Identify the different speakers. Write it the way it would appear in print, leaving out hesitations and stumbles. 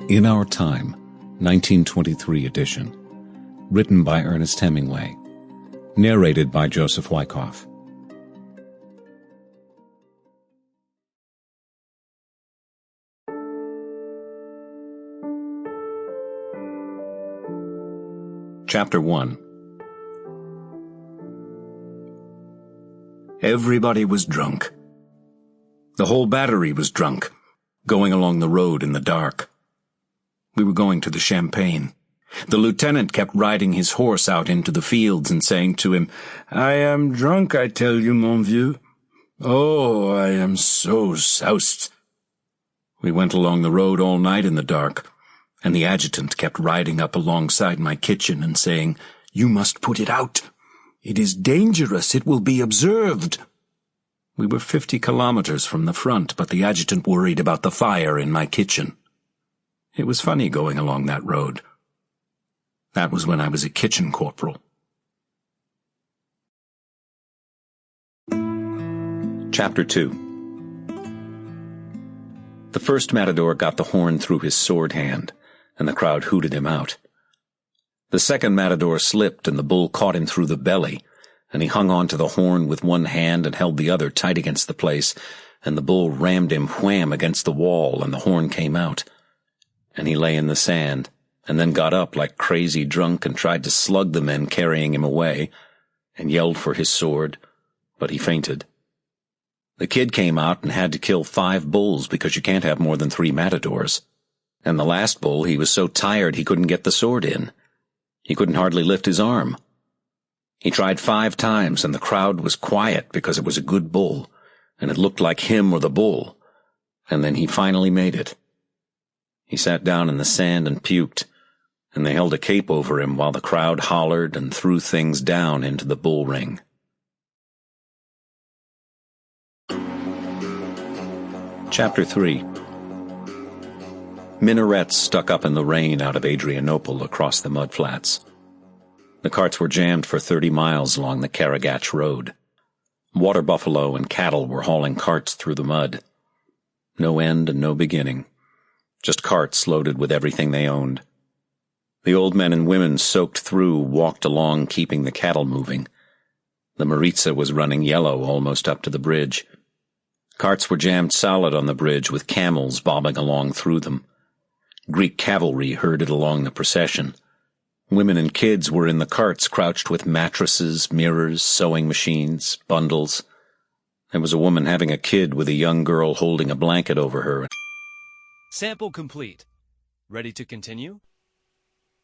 Speaker 1: In Our Time, 1923 edition. Written by Ernest Hemingway. Narrated by Joseph Wycoff. Chapter 1. Everybody was drunk. The whole battery was drunk, going along the road in the dark. We were going to the Champagne. The lieutenant kept riding his horse out into the fields and saying to him, "I am drunk, I tell you, mon vieux. Oh, I am so soused." We went along the road all night in the dark, and the adjutant kept riding up alongside my kitchen and saying, "You must put it out. It is dangerous. It will be observed." We were 50 kilometers from the front, but the adjutant worried about the fire in my kitchen. It was funny going along that road. That was when I was a kitchen corporal. Chapter 2. The first matador got the horn through his sword hand, and the crowd hooted him out. The second matador slipped, and the bull caught him through the belly, and he hung on to the horn with one hand and held the other tight against the place, and the bull rammed him wham against the wall, and the horn came out. And he lay in the sand, and then got up like crazy drunk and tried to slug the men carrying him away, and yelled for his sword, but he fainted. The kid came out and had to kill 5 bulls because you can't have more than 3 matadors. And the last bull, he was so tired he couldn't get the sword in. He couldn't hardly lift his arm. He tried 5 times, and the crowd was quiet because it was a good bull, and it looked like him or the bull. And then he finally made it. He sat down in the sand and puked, and they held a cape over him while the crowd hollered and threw things down into the bull ring. Chapter 3. Minarets stuck up in the rain out of Adrianople across the mudflats. The carts were jammed for 30 miles along the Karagach Road. Water buffalo and cattle were hauling carts through the mud. No end and no beginning. Just carts loaded with everything they owned. The old men and women soaked through walked along keeping the cattle moving. The Maritza was running yellow almost up to the bridge. Carts were jammed solid on the bridge with camels bobbing along through them. Greek cavalry herded along the procession. Women and kids were in the carts crouched with mattresses, mirrors, sewing machines, bundles. There was a woman having a kid with a young girl holding a blanket over her.
Speaker 2: Sample complete. Ready to continue?